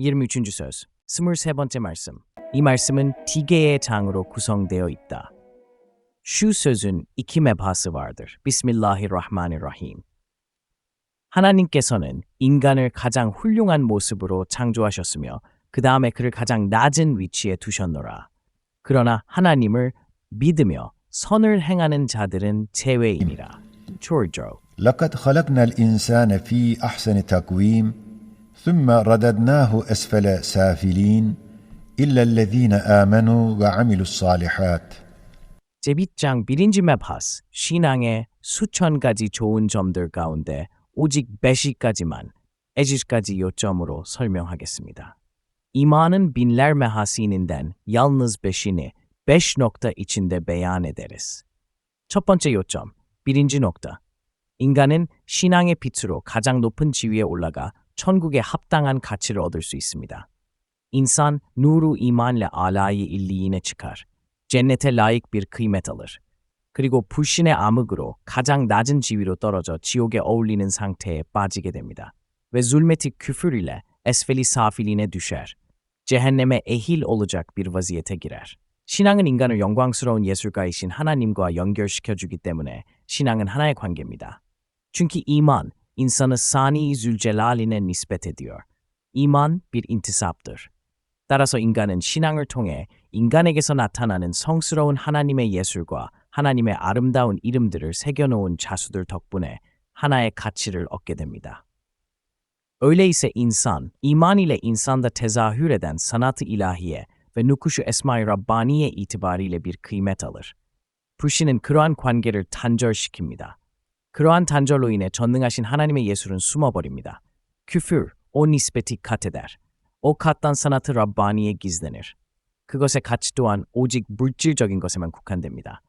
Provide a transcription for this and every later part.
23. söz, 23번째 말씀. 이 말씀은 디개의 장으로 구성되어 있다. şu sözün iki mebhası vardır. Bismillahirrahmanirrahim. 하나님께서는 인간을 가장 훌륭한 모습으로 창조하셨으며 그 다음에 그를 가장 낮은 위치에 두셨노라. 그러나 하나님을 믿으며 선을 행하는 자들은 제외이니라. 조르조. لقد خلقنا الإنسان في أحسن تقويم ثم رددناه أسفل سافلين إلا الذين آمنوا وعملوا الصالحات. 제1장 비린지 맵하스 신앙의 수천 가지 좋은 점들 가운데 오직 beşika지만 eşika지 요점으로 설명하겠습니다. İmanın binler mehasininden yalnız beşini 5 nokta içinde beyan ederiz. 첫 번째 요점, 비린지 nokta. 인간은 신앙의 빛으로 가장 높은 지위에 올라가 천국에 합당한 가치를 얻을 수 있습니다. İnsan nuru imanla alayı illiğine çıkar. Cennete layık bir kıymet alır. 그리고 불신의 암흑으로 가장 낮은 지위로 떨어져 지옥에 어울리는 상태에 빠지게 됩니다. Ve zulmeti küfür ile esfeli safiline düşer. Cehenneme ehil olacak bir vaziyete girer. 신앙은 인간을 영광스러운 예술가이신 하나님과 연결시켜주기 때문에 신앙은 하나의 관계입니다. Çünkü iman, insanı Sani Zülcelal'ine nispet ediyor. İman bir intisaptır. 따라서 인간은 신앙을 통해 인간에게서 나타나는 성스러운 하나님의 예술과 하나님의 아름다운 이름들을 새겨놓은 자수들 덕분에 하나의 가치를 얻게 됩니다. Öyleyse insan, iman ile insanda tezahür eden sanat-ı ilahiye ve nukuşu esma-i Rabbaniye itibariyle bir kıymet alır. 불신은 그러한 관계를 단절시킵니다. 그러한 단절로 인해 전능하신 하나님의 예술은 숨어버립니다. Küfür, o nispeti kat eder. O kattan sanat-ı Rabbaniye gizlenir. 그것의 가치 또한 오직 물질적인 것에만 국한됩니다.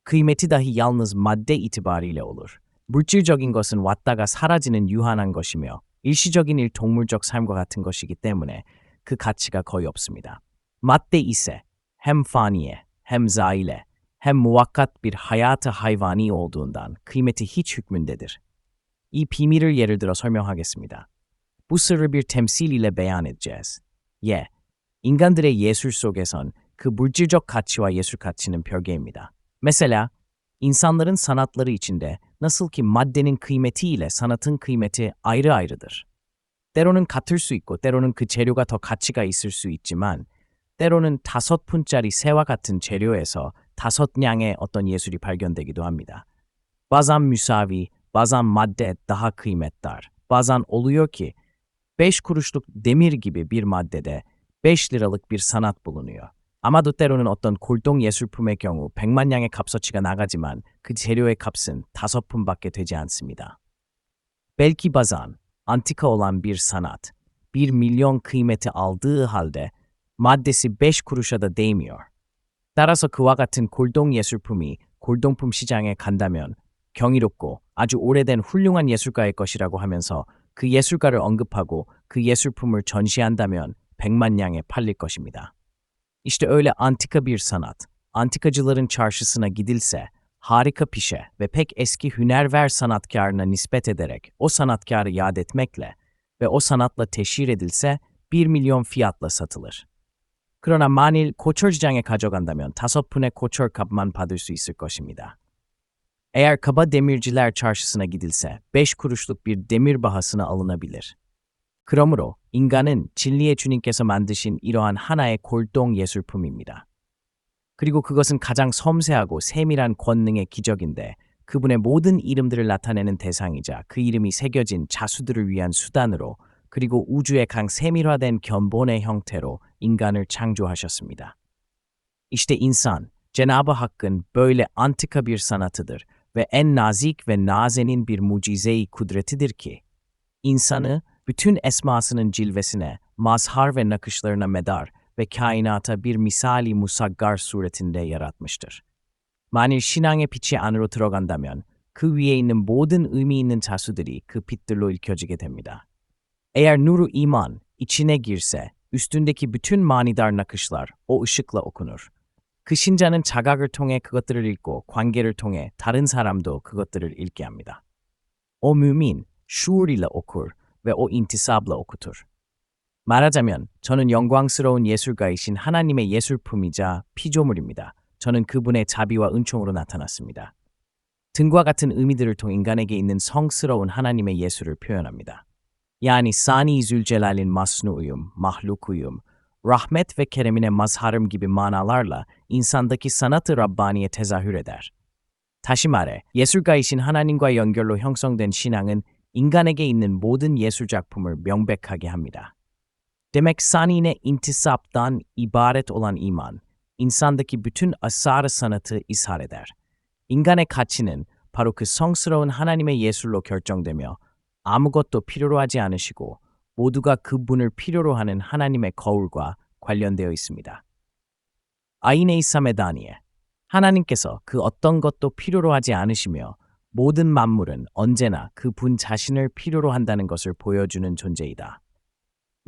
kıymeti dahi yalnız madde itibariyle olur. 물질적인 것은 왔다가 사라지는 유한한 것이며 일시적인 동물적 삶과 같은 것이기 때문에 그 가치가 거의 없습니다. madde ise hem faniye, hem zaile, hem muvakkat bir hayatı hayvani olduğundan kıymeti hiç hükmündedir. 이 비밀을 예를 들어 설명하겠습니다. Bu sırrı bir temsil ile beyan edeceğiz. 인간들의 예술 속에선 그 물질적 가치와 예술 가치는 별개입니다. Mesela, insanların sanatları içinde nasıl ki maddenin kıymetiyle sanatın kıymeti ayrı ayrıdır. 때로는 같을 수 있고 때로는 그 재료가 더 가치가 있을 수 있지만 때로는 5푼짜리 새와 같은 재료에서 5냥의 어떤 예술이 발견되기도 합니다. Bazen müsavi, bazen madde daha kıymetdar. Bazen oluyor ki 5 kuruşluk demir gibi bir maddede 5 liralık bir sanat bulunuyor. 아마도 때로는 어떤 골동 예술품의 경우 100만 냥의 값어치가 나가지만 그 재료의 값은 5푼밖에 되지 않습니다. Belki bazen antika olan bir sanat 1 milyon kıymeti aldığı halde maddesi 5 kuruşa da değmiyor. 따라서 그와 같은 골동 예술품이 골동품 시장에 간다면 경이롭고 아주 오래된 훌륭한 예술가의 것이라고 하면서 그 예술가를 언급하고 그 예술품을 전시한다면 100만 냥에 팔릴 것입니다. İşte öyle antika bir sanat, antikacıların çarşısına gidilse, harika pişe ve pek eski hünerver sanatkarına nispet ederek o sanatkarı yad etmekle ve o sanatla teşhir edilse 1 milyon fiyatla satılır. 그러나 만일 고철시장에 가져간다면 5푼의 고철값만 받을 수 있을 것입니다. Eğer kaba demirciler çarşısına gidilse 5 kuruşluk bir demir bahasına alınabilir. 그러므로 인간은 진리의 주님께서 만드신 이러한 하나의 골동 예술품입니다. 그리고 그것은 가장 섬세하고 세밀한 권능의 기적인데 그분의 모든 이름들을 나타내는 대상이자 그 이름이 새겨진 자수들을 위한 수단으로 그리고 우주의 강 세밀화된 견본의 형태로 인간을 창조하셨습니다. İşte insan, Cenab-ı Hakk'ın böyle antika bir sanatıdır ve en nazik ve nazenin bir mucize-i kudretidir ki, insanı bütün esmasının cilvesine, mazhar ve nakışlarına medar ve kainata bir misali musaggar suretinde yaratmıştır. 만일 신앙의 빛이 안으로 들어간다면 그 위에 있는 모든 의미 있는 자수들이 그 빛들로 읽혀지게 됩니다. Eğer nuru iman içine girse, üstündeki bütün manidar nakışlar o ışıkla okunur. 그 신자는 자각을 통해 그것들을 읽고 관계를 통해 다른 사람도 그것들을 읽게 합니다. O mümin şuur ile okur ve o intisabla okutur. 말하자면 저는 영광스러운 예술가이신 하나님의 예술품이자 피조물입니다. 저는 그분의 자비와 은총으로 나타났습니다. 등과 같은 의미들을 통해 인간에게 있는 성스러운 하나님의 예술을 표현합니다. Yani sani zülcelal'in masnuuyum, mahlukuyum, rahmet ve keremine mazharım gibi manalarla insandaki sanat-ı Rabbani'ye tezahür eder. 다시 말해, 예술가이신 하나님과 연결로 형성된 신앙은 인간에게 있는 모든 예술 작품을 명백하게 합니다. Demek sanine intisaptan ibaret olan iman, insandaki bütün asar-ı sanatı ishar eder. 인간의 가치는 바로 그 성스러운 하나님의 예술로 결정되며 아무것도 필요로 하지 않으시고 모두가 그분을 필요로 하는 하나님의 거울과 관련되어 있습니다. 아이네이 사메다니에 하나님께서 그 어떤 것도 필요로 하지 않으시며 모든 만물은 언제나 그분 자신을 필요로 한다는 것을 보여주는 존재이다.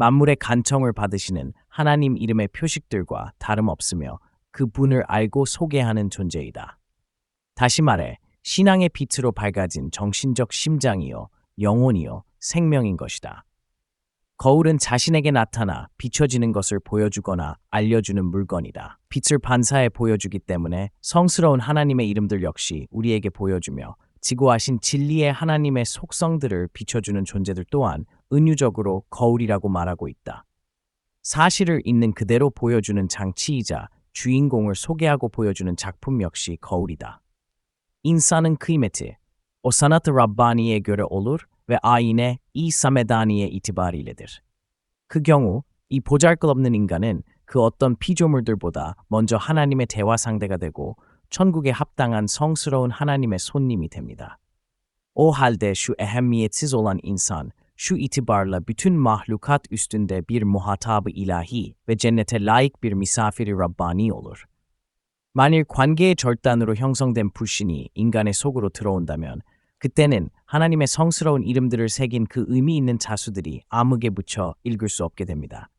만물의 간청을 받으시는 하나님 이름의 표식들과 다름없으며 그분을 알고 소개하는 존재이다. 다시 말해 신앙의 빛으로 밝아진 정신적 심장이요, 영혼이요, 생명인 것이다. 거울은 자신에게 나타나 비춰지는 것을 보여주거나 알려주는 물건이다. 빛을 반사해 보여주기 때문에 성스러운 하나님의 이름들 역시 우리에게 보여주며 지고하신 진리의 하나님의 속성들을 비춰주는 존재들 또한 은유적으로 거울이라고 말하고 있다. 사실을 있는 그대로 보여주는 장치이자 주인공을 소개하고 보여주는 작품 역시 거울이다. İnsanın kıymeti, o sanat-ı Rabbani'ye göre olur ve ayine 이 사메다니에 itibariledir. 그 경우 이 보잘것없는 인간은 그 어떤 피조물들보다 먼저 하나님의 대화 상대가 되고 천국에 합당한 성스러운 하나님의 손님이 됩니다. O halde şu ehemmiyetsiz olan insan, şu itibarla bütün mahlukat üstünde bir muhatabı ilahi ve cennete layık bir misafiri Rabbani olur. 만일 관계의 절단으로 형성된 불신이 인간의 속으로 들어온다면 그때는 하나님의 성스러운 이름들을 새긴 그 의미 있는 자수들이 암흑에 묻혀 읽을 수 없게 됩니다.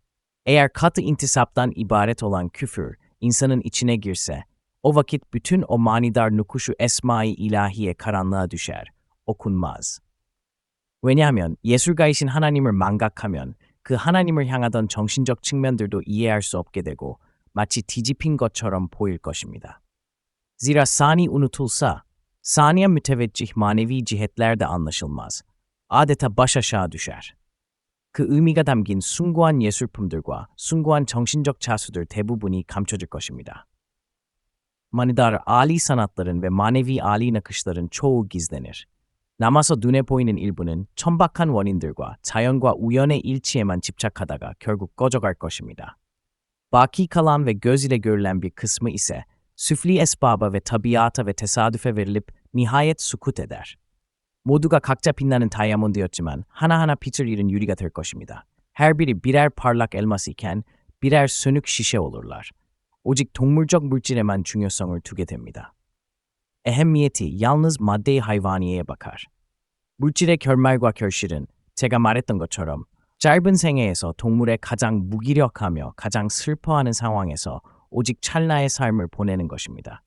Eğer katı intisaptan ibaret olan küfür insanın içine girse, o vakit bütün o manidar nukuşu esma-i ilahiye karanlığa düşer, okunmaz. 왜냐하면 예술가이신 하나님을 망각하면 그 하나님을 향하던 정신적 측면들도 이해할 수 없게 되고 마치 뒤집힌 것처럼 보일 것입니다. Zira sani unutulsa, saniye müteveccih manevi cihetler de anlaşılmaz. Adeta baş aşağı düşer. 그 의미가 담긴 숭고한 예술품들과 숭고한 정신적 자수들 대부분이 감춰질 것입니다. Manidar âli sanatların ve manevi âli nakışların çoğu gizlenir. 남아서 눈에 보이는 일부는 천박한 원인들과 자연과 우연의 일치에만 집착하다가 결국 꺼져갈 것입니다. Baki kalan ve göz ile görülen bir kısmı ise süfli esbaba ve tabiata ve tesadüfe verilip nihayet sukut eder. 모두가 각자 빛나는 다이아몬드였지만 하나하나 빛을 잃은 유리가 될 것입니다. Her biri birer parlak elmas iken birer sönük şişe olurlar. 오직 동물적 물질에만 중요성을 두게 됩니다. Ehemmiyeti yalnız madde-i hayvaniyeye bakar. 물질의 결말과 결실은 제가 말했던 것처럼 짧은 생애에서 동물의 가장 무기력하며 가장 슬퍼하는 상황에서 오직 찰나의 삶을 보내는 것입니다.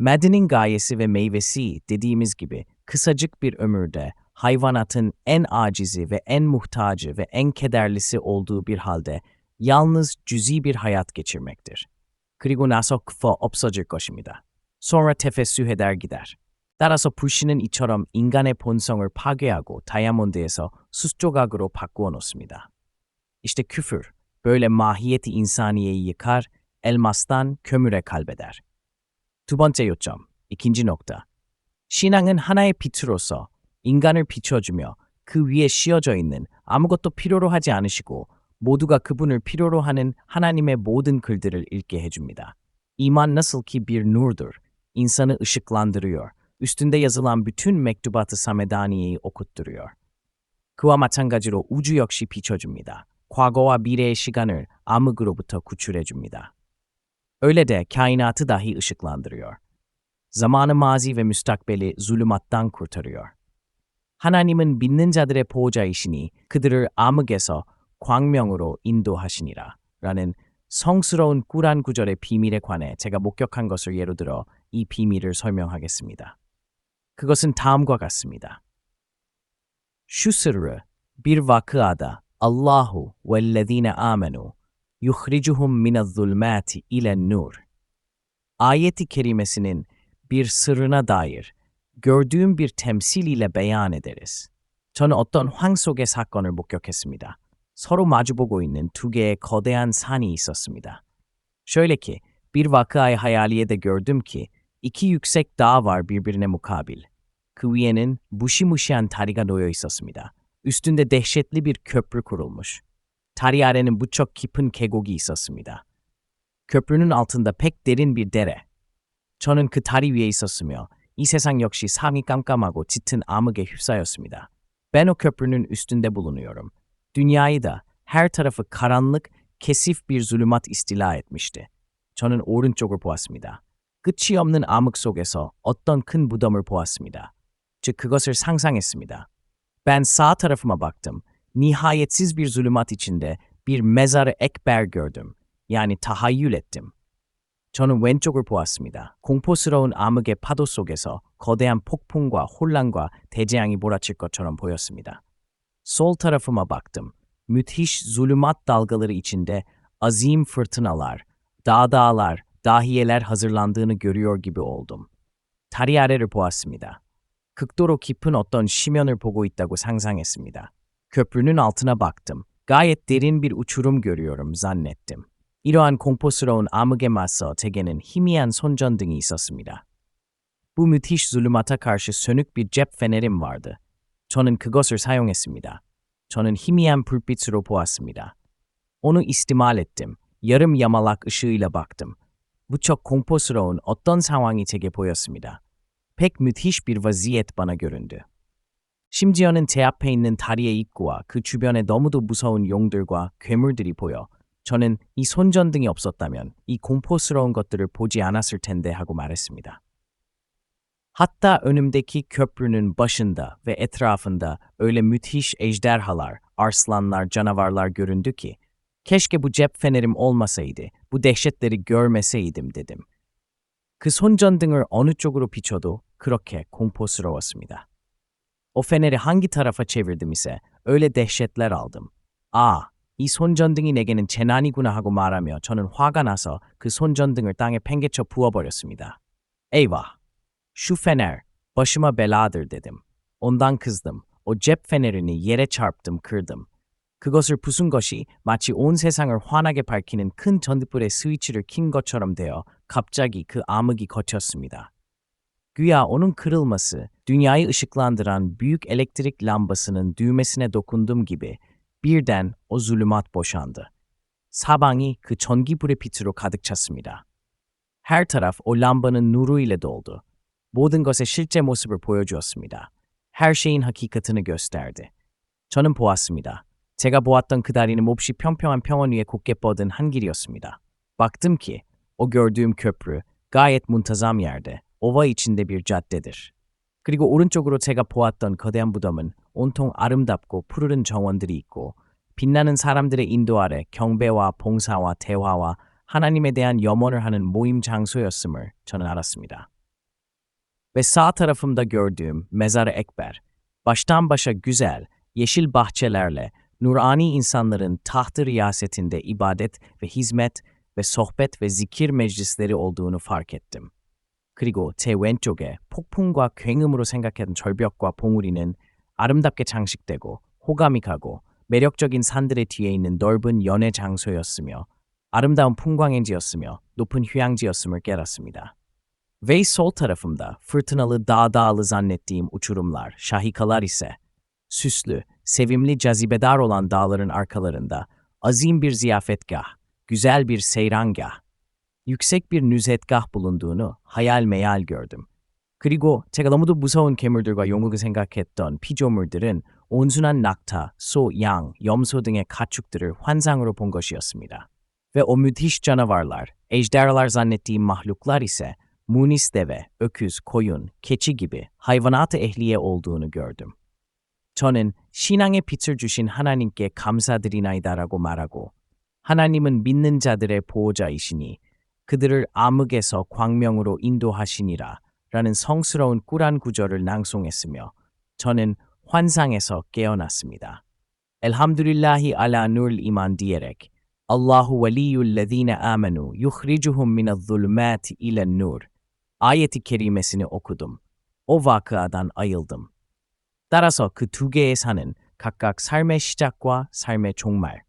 Madenin gayesi ve meyvesi dediğimiz gibi kısacık bir ömürde hayvanatın en acizi ve en muhtacı ve en kederlisi olduğu bir halde yalnız cüzi bir hayat geçirmektir. 그리고 나서 그저 없어질 것입니다. sonra tefessüh eder gider. 따라서 불신은 이처럼 인간의 본성을 파괴하고 다이아몬드에서 숫조각으로 바꾸어 놓습니다. İşte küfür, böyle mahiyeti insaniyeyi yıkar, elmastan kömüre kalbeder. 두 번째 요점, 이kinci nokta. 신앙은 하나의 빛으로서 인간을 비춰주며 그 위에 씌어져 있는 아무것도 필요로 하지 않으시고 모두가 그분을 필요로 하는 하나님의 모든 글들을 읽게 해줍니다. İman nasıl ki bir nurdur, insanı ışıklandırıyor. üstünde yazılan bütün mektubat-ı Samedaniye'yi okutturuyor. 그와 마찬가지로 우주 역시 비춰줍니다. 과거와 미래의 시간을 암흑으로부터 구출해줍니다. Öyle de kainatı dahi ışıklandırıyor. Zamanı mazi ve müstakbeli zulümattan kurtarıyor. 하나님은 믿는 자들의 보호자이시니 그들을 암흑에서 광명으로 인도하시니라 라는 성스러운 꾸란 구절의 비밀에 관해 제가 목격한 것을 예로 들어 이 비밀을 설명하겠습니다. 그것은 다음과 같습니다. Şu sırrı bir vakıada Allahu vellezine amenu yuhricuhum minez-zulmati ilen-nur. Ayeti kerimesinin bir sırrına dair gördüğüm bir temsil ile beyan ederiz. 저는 어떤 황 속의 사건을 목격했습니다. 서로 마주보고 있는 두 개의 거대한 산이 있었습니다. Şöyle ki, bir vakayı hayaliyede gördüm ki, iki yüksek dağ var birbirine mukabil. 그 위에는 무시무시한 다리가 놓여 있었습니다. üstünde dehşetli bir köprü kurulmuş. 다리 아래는 무척 깊은 계곡이 있었습니다. köprünün altında pek derin bir dere. 저는 그 다리 위에 있었으며 이 세상 역시 상이 깜깜하고 짙은 암흑에 휩싸였습니다. Ben o köprünün üstünde bulunuyorum. Dünyayı da her tarafı karanlık, kesif bir zulümat istila etmişti. 저는 오른쪽을 보았습니다. 끝이 없는 암흑 속에서 어떤 큰 무덤을 보았습니다. 즉 그것을 상상했습니다. Ben sağ tarafıma baktım. Nihayetsiz bir zulümat içinde bir mezar-ı ekber gördüm. Yani tahayyül ettim. 저는 왼쪽을 보았습니다. 공포스러운 암흑의 파도 속에서 거대한 폭풍과 혼란과 대재앙이 몰아칠 것처럼 보였습니다. Sol tarafıma baktım. Müthiş zulümat dalgaları içinde azim fırtınalar, dağlar, dahiyeler hazırlandığını görüyor gibi oldum. 다리 아래를 보았습니다. 극도로 깊은 어떤 심연을 보고 있다고 상상했습니다. köprünün altına baktım. Gayet derin bir uçurum görüyorum zannettim. 이러한 공포스러운 암흑에 맞서 제게는 희미한 손전등이 있었습니다. Bu müthiş zulümata karşı sönük bir cep fenerim vardı. 저는 그것을 사용했습니다. 저는 희미한 불빛으로 보았습니다. Onu istimal ettim. Yarım yamalak ışığıyla baktım. Muçok 공포스러운 어떤 상황이 제게 보였습니다. Pek müthiş bir vaziyet bana göründü. 심지어는 제 앞에 있는 다리의 입구와 그 주변에 너무도 무서운 용들과 괴물들이 보여 저는 이 손전등이 없었다면 이 공포스러운 것들을 보지 않았을 텐데 하고 말했습니다. Hatta önümdeki köprünün başında ve etrafında öyle müthiş ejderhalar, arslanlar, canavarlar göründü ki, keşke bu cep fenerim olmasaydı, bu dehşetleri görmeseydim dedim. 그 손전등을 어느 쪽으로 비춰도 그렇게 공포스러웠습니다. O feneri hangi tarafa çevirdim ise öyle dehşetler aldım. 이 손전등이 내게는 재난이구나 하고 말하며 저는 화가 나서 그 손전등을 땅에 팽개쳐 부어버렸습니다. Eyvah! Şu fener başıma beladır dedim. Ondan kızdım. O cep fenerini yere çarptım, kırdım. 그것을 부순 것이 마치 온 세상을 환하게 밝히는 큰 전등불의 스위치를 킨 것처럼 되어 갑자기 그 암흑이 거쳤습니다. Güya onun kırılması, dünyayı ışıklandıran büyük elektrik lambasının düğmesine dokundum gibi birden o zulümat boşandı. 사방이 그 전기불의 빛으로 가득 찼습니다. Her taraf o lambanın nuru ile doldu. 모든 것의 실제 모습을 보여주었습니다. Her şeyin hakikatını gösterdi. 저는 보았습니다. 제가 보았던 그 다리는 몹시 평평한 평원 위에 곧게 뻗은 한 길이었습니다. Baktım ki, o gördüğüm köprü gayet muntazam yerde, ova içinde bir caddedir. 그리고 오른쪽으로 제가 보았던 거대한 무덤은 온통 아름답고 푸르른 정원들이 있고 빛나는 사람들의 인도 아래 경배와 봉사와 대화와 하나님에 대한 염원을 하는 모임 장소였음을 저는 알았습니다. Ve sağ tarafımda gördüğüm Mezar-ı Ekber, baştan başa güzel, yeşil bahçelerle, nurani insanların taht-ı riyasetinde ibadet ve hizmet ve sohbet ve zikir meclisleri olduğunu fark ettim. 그리고 제 왼쪽에 폭풍과 굉음으로 생각했던 절벽과 봉우리는 아름답게 장식되고 호감이 가고 매력적인 산들의 뒤에 있는 넓은 연회 장소였으며 아름다운 풍광행지였으며 높은 휴양지였음을 깨달았습니다. Ve sol tarafımda fırtınalı dağlı zannettiğim uçurumlar, şahikalar ise süslü, sevimli, cazibedar olan dağların arkalarında azim bir ziyafetgah, güzel bir seyrangah, yüksek bir nüzetgah bulunduğunu hayal meyal gördüm. 그리고 제가 너무도 무서운 괴물들과 용흑을 생각했던 피조물들은 온순한 낙타, 소, 양, 염소 등의 가축들을 환상으로 본 것이었습니다. Ve o müthiş canavarlar, ejderhalar zannettiğim mahluklar ise munis deve, öküz, koyun, keçi gibi hayvanat-ı ehliye olduğunu gördüm. 저는 신앙의 빛을 주신 하나님께 감사드리나이다라고 말하고 하나님은 믿는 자들의 보호자이시니 그들을 암흑에서 광명으로 인도하시니라 라는 성스러운 꾸란 구절을 낭송했으며 저는 환상에서 깨어났습니다. Elhamdülillahi ala nurl iman diyerek Allahu veliyyullezine amenu yuhricuhum minez-zulümati ilen-nur ayeti kerimesini okudum. O vakıadan ayıldım. 따라서 그 두 개의 산은 각각 삶의 시작과 삶의 종말,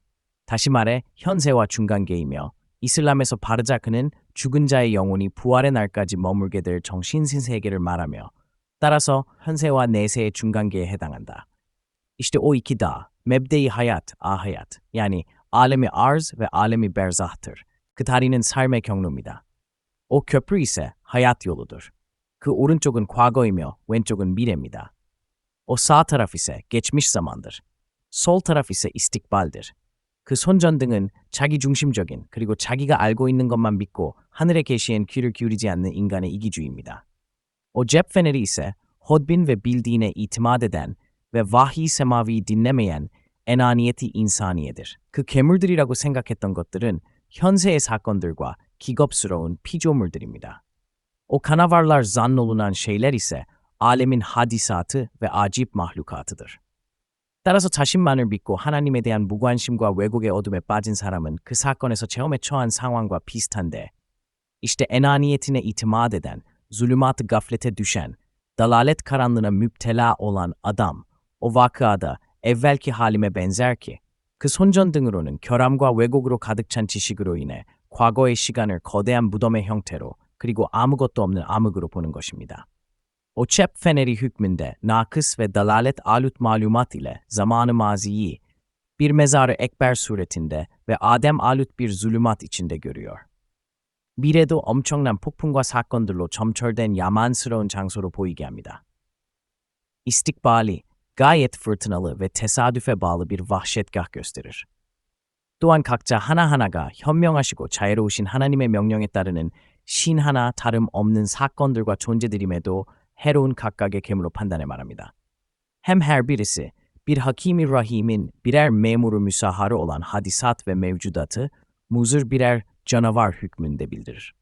다시 말해 현세와 중간계이며 이슬람에서 바르자크는 죽은 자의 영혼이 부활의 날까지 머물게 될 정신신 세계를 말하며 따라서 현세와 내세의 중간계에 해당한다. İşte o iki dağ, mebde-i hayat, ahayat, yani alemi arz ve alemi berzahtır. 그 다리는 삶의 경로입니다. O köprü ise hayat yoludur. 그 오른쪽은 과거이며 왼쪽은 미래입니다. O sağ taraf ise geçmiş zamandır. Sol taraf ise istikbaldir. 그 손전등은 자기중심적인 그리고 자기가 알고 있는 것만 믿고 하늘의 계시엔 귀를 기울이지 않는 인간의 이기주의입니다. O cep feneri ise hodbin ve bildiğine itimat eden ve vahiy semavi dinlemeyen enaniyeti insaniyedir. 그 괴물들이라고 생각했던 것들은 현세의 사건들과 기겁스러운 피조물들입니다. O canavarlar zannolunan şeyler ise alemin hadisatı ve acip mahlukatıdır. 따라서 자신만을 믿고 하나님에 대한 무관심과 왜곡의 어둠에 빠진 사람은 그 사건에서 체험에 처한 상황과 비슷한데 işte enaniyetine itimat eden, zulümat-ı gaflete düşen, dalalet karanlığına müptela olan adam o vakıada evvelki halime benzer ki 그 손전등으로는 결함과 왜곡으로 가득 찬 지식으로 인해 과거의 시간을 거대한 무덤의 형태로 그리고 아무것도 없는 암흑으로 보는 것입니다. O cep feneri hükmünde nakıs ve dalalet alut malumat ile zamanı maziyi bir mezarı ekber suretinde ve Adem alut bir zulümat içinde görüyor. 미래도 엄청난 폭풍과 사건들로 점철된 야만스러운 장소로 보이게 합니다. İstikbali gayet fırtınalı ve tesadüfe bağlı bir vahşetgah gösterir. 또한 각자 하나하나가 현명하시고 자애로우신 하나님의 명령에 따르는 신 하나 다름 없는 사건들과 존재들임에도 해로운 각각의 괴물로 판단해 말합니다. Hem her birisi bir hakimi rahimin birer memuru müsaharı olan hadisat ve mevcudatı muzır birer canavar hükmünde bildirir.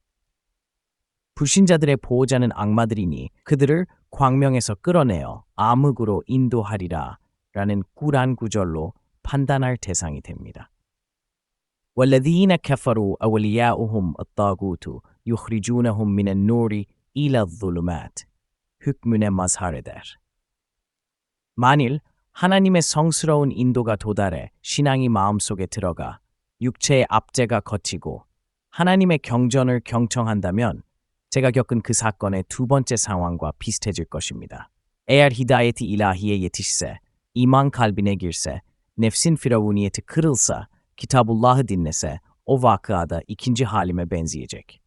불신자들의 보호자는 악마들이니 그들을 광명에서 끌어내어 암흑으로 인도하리라 라는 꾸란 구절로 판단할 대상이 됩니다. والذين كفروا أولياؤهم الطاغوت يخرجونهم من النور إلى الظلمات hükmüne mazhar eder. 만일 하나님의 성스러운 인도가 도달해 신앙이 마음속에 들어가 육체의 압제가 거치고 하나님의 경전을 경청한다면 제가 겪은 그 sakon의 두 번째 상황과 비슷해질 것입니다. Eğer hidayeti ilahiye yetişse, iman kalbine girse, nefsin firavuniyeti kırılsa, Kitabullah'ı dinlese, o vakıada ikinci halime benzeyecek.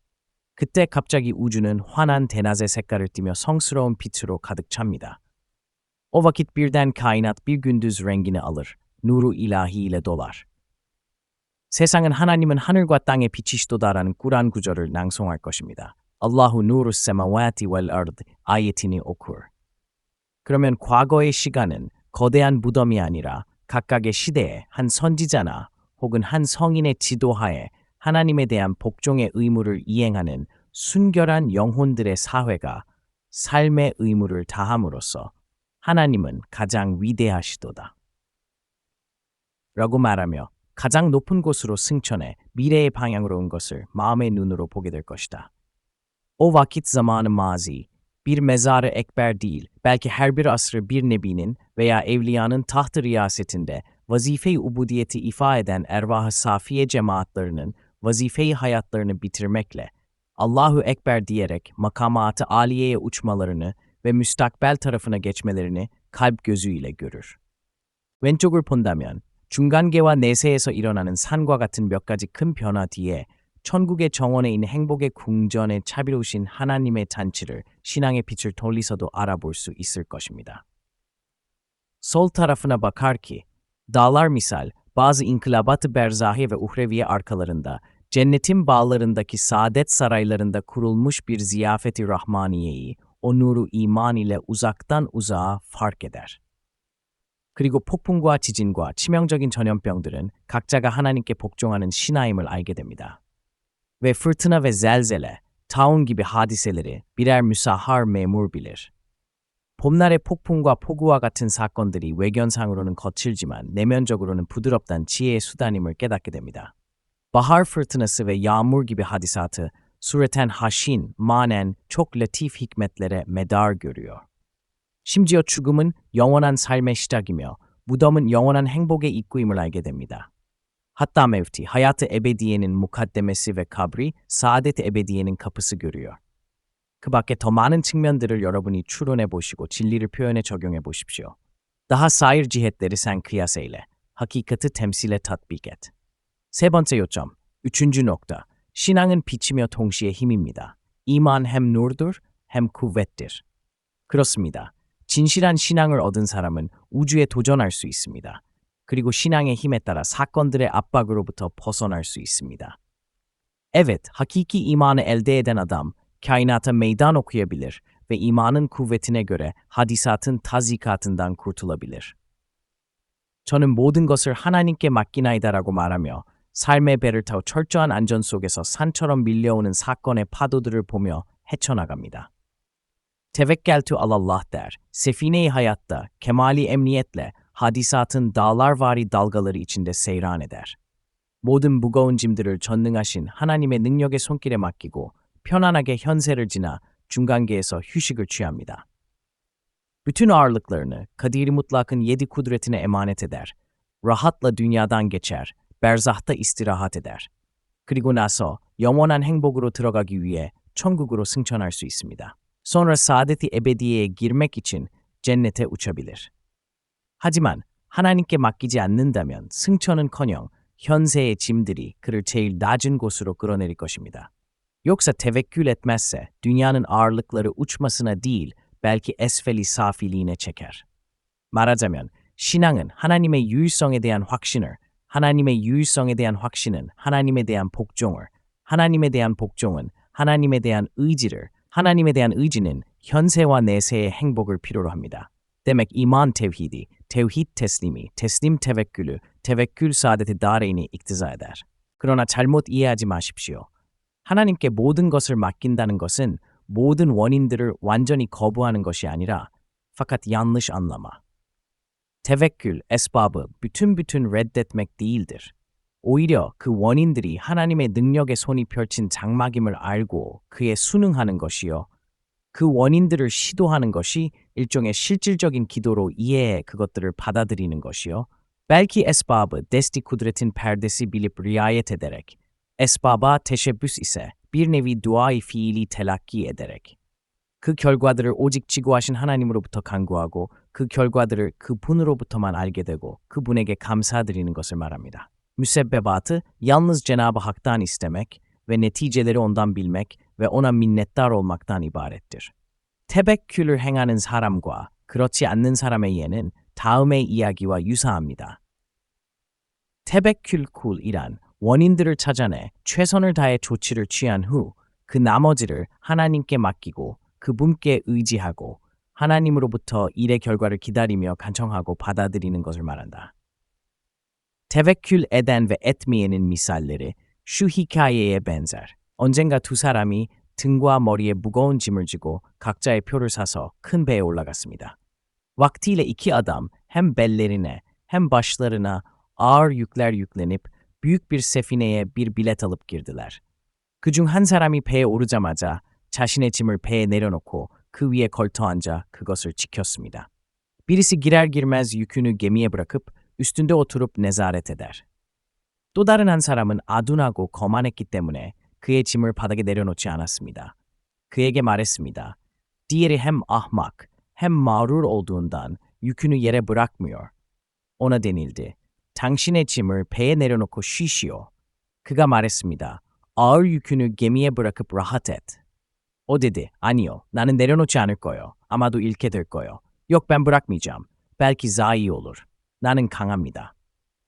그때 갑자기 우주는 환한 대낮의 색깔을 띠며 성스러운 빛으로 가득 찹니다. O vakit birden kainat bir gündüz rengini alır, nuru ilahi ile dolar. 세상은 하나님은 하늘과 땅에 비치시도다라는 꾸란 구절을 낭송할 것입니다. Allahu nurus semawati vel ard ayetini okur. 그러면 과거의 시간은 거대한 무덤이 아니라 각각의 시대에 한 선지자나 혹은 한 성인의 지도하에 하나님에 대한 복종의 의무를 이행하는 순결한 영혼들의 사회가 삶의 의무를 다함으로써 하나님은 가장 위대하시도다. 라고 말하며 가장 높은 곳으로 승천해 미래의 방향으로 온 것을 마음의 눈으로 보게 될 것이다. O vakit zamanı mazi, bir mezarı ekber değil, belki her bir asrı bir nebinin veya evliyanın taht-ı riyasetinde vazife-i ubudiyeti ifa eden ervah-ı safiye cemaatlerinin vazife-i hayatlarını bitirmekle, Allahu Ekber diyerek makamat-ı aliyeye uçmalarını ve müstakbel tarafına geçmelerini kalp gözüyle görür. 왼쪽을 본다면 중간계와 내세에서 일어나는 산과 같은 몇 가지 큰 변화 뒤에 천국의 정원에 있는 행복의 궁전에 차비로우신 하나님의 잔치를 신앙의 빛을 돌리서도 알아볼 수 있을 것입니다. Sol tarafına bakar ki, dağlar misal bazı inkılabat-ı berzahi ve uhreviye arkalarında, cennetin bağlarındaki saadet saraylarında kurulmuş bir ziyafeti rahmaniyeyi, o nuru iman ile uzaktan uzağa fark eder. 그리고 폭풍과 지진과 치명적인 전염병들은 각자가 하나님께 복종하는 신하임을 알게 됩니다. Ve fırtına ve zelzele, taun gibi hadiseleri birer müsahhar memur bilir. 봄날의 폭풍과 폭우와 같은 사건들이 외견상으로는 거칠지만 내면적으로는 부드럽단 지혜의 수단임을 깨닫게 됩니다. Bahar fırtınası ve yağmur gibi hadisatı sureten haşin, manen çok latif hikmetlere medar görüyor. 심지어 죽음은 영원한 삶의 시작이며 무덤은 영원한 행복의 입구임을 알게 됩니다. Hatta mevti, hayatı ebediyenin mukaddemesi ve kabri, saadet ebediyenin kapısı görüyor. 그 밖에 더 많은 측면들을 여러분이 추론해 보시고 진리를 표현해 적용해 보십시오. Daha sair cihetleri sen kıyas eyle. Hakikati temsile tatbik et. 세 번째 요점, üçüncü nokta. 신앙은 빛이며 동시에 힘입니다. 이만 hem nurdur, hem kuvvettir. 그렇습니다. 진실한 신앙을 얻은 사람은 우주에 도전할 수 있습니다. 그리고 신앙의 힘에 따라 사건들의 압박으로부터 벗어날 수 있습니다. Evet, hakiki imanı elde eden adam, kainata meydan okuyabilir ve imanın kuvvetine göre hadisatın tazikatından kurtulabilir. 저는 모든 것을 하나님께 맡기나이다라고 말하며 삶의 배를 타고 철저한 안전 속에서 산처럼 밀려오는 사건의 파도들을 보며 헤쳐나갑니다. Tevekkeltu alallah der. Sefine-i hayatta, kemali emniyetle hadisatın dağlarvari dalgaları içinde seyran eder. 모든 무거운 짐들을 전능하신 하나님의 능력의 손길에 맡기고 편안하게 현세를 지나 중간계에서 휴식을 취합니다. Bütün ağırlıklarını Kadir-i Mutlak'ın 7 kudretine emanet eder. Rahatla dünyadan geçer, berzahta istirahat eder. 그리고 나서 영원한 행복으로 들어가기 위해 천국으로 승천할 수 있습니다. Sonra saadet-i ebediyeye girmek için cennete uçabilir. 하지만 하나님께 맡기지 않는다면 승천은커녕 현세의 짐들이 그를 제일 낮은 곳으로 끌어내릴 것입니다. Yoksa tevekkül etmezse dünyanın ağırlıkları uçmasına değil belki esfeli safiliğine çeker. 말하자면 신앙은 하나님의 유일성에 대한 확신을, 하나님의 유일성에 대한 확신은 하나님에 대한 복종을, 하나님에 대한 복종은 하나님에 대한 의지를, 하나님에 대한 의지는 현세와 내세의 행복을 필요로 합니다. Demek iman tevhidi, tevhid teslimi, teslim tevekkülü, tevekkül saadeti dareyni iktiza eder. 그러나 잘못 이해하지 마십시오. 하나님께 모든 것을 맡긴다는 것은 모든 원인들을 완전히 거부하는 것이 아니라 fakat yanlış anlama. Tevekkül, esbabı bütün reddetmek değildir. 오히려 그 원인들이 하나님의 능력의 손이 펼친 장막임을 알고 그에 순응하는 것이요. 그 원인들을 시도하는 것이 일종의 실질적인 기도로 이해해 그것들을 받아들이는 것이요. Belki esbabı desti kudretin perdesi bilip riayet ederek, esbaba teşebbüs ise bir nevi duayı fiili telakki ederek. 그 결과들을 오직 지구하신 하나님으로부터 간구하고 그 결과들을 그분으로부터만 알게 되고 그분에게 감사드리는 것을 말합니다. Müsebbebatı yalnız Cenab-ı Hak'tan istemek ve neticeleri ondan bilmek ve ona minnettar olmaktan ibarettir. tebekkül을 행하는 사람과 그렇지 않는 사람의 예는 다음의 이야기와 유사합니다. tebekkül이란 원인들을 찾아내 최선을 다해 조치를 취한 후 그 나머지를 하나님께 맡기고 그분께 의지하고 하나님으로부터 일의 결과를 기다리며 간청하고 받아들이는 것을 말한다. tevekkül eden ve etmeyenin misalleri şu hikayeye benzer. 언젠가 두 사람이 등과 머리에 무거운 짐을 지고 각자의 표를 사서 큰 배에 올라갔습니다. Vaktiyle iki adam hem bellerine hem başlarına ağır yükler yüklenip büyük bir sefineye bir bilet alıp girdiler. 그중 한 사람이 배에 오르자마자 자신의 짐을 배에 내려놓고 그 위에 걸터 앉아 그것을 지켰습니다. Birisi girer girmez yükünü gemiye bırakıp üstünde oturup nezaret eder. 또 다른 한 사람은 아둔하고 거만했기 때문에 그의 짐을 바닥에 내려놓지 않았습니다. 그에게 말했습니다. Diğeri hem ahmak hem mağrur olduğundan yükünü yere bırakmıyor. Ona denildi. 당신의 짐을 배에 내려놓고 쉬시오. 그가 말했습니다. ağır yükünü gemiye bırakıp rahat et. O dedi, 아니요, 나는 내려놓지 않을 거요. 아마도 잃게 될 거요. yok ben bırakmayacağım. belki zayi olur. 나는 강합니다.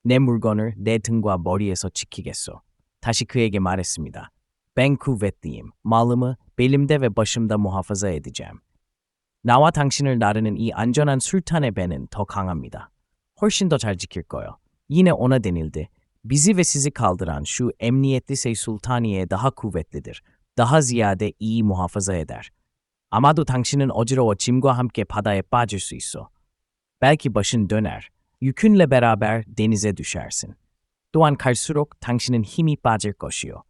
내 물건을 내 등과 머리에서 지키겠소. 다시 그에게 말했습니다. Ben kuvvetliyim. malımı belimde ve başımda muhafaza edeceğim. 나와 당신을 나르는 이 안전한 술탄의 배는 더 강합니다. 훨씬 더 잘 지킬 거요. Yine ona denildi. Bizi ve sizi kaldıran şu emniyetli Sultaniye daha kuvvetlidir. Daha ziyade iyi muhafaza eder. 아마도 당신은 어지러워 짐과 함께 바다에 빠질 수 있어. belki başın döner. Yükünle beraber denize düşersin. 또한 갈수록 당신은 힘이 빠질 것이요.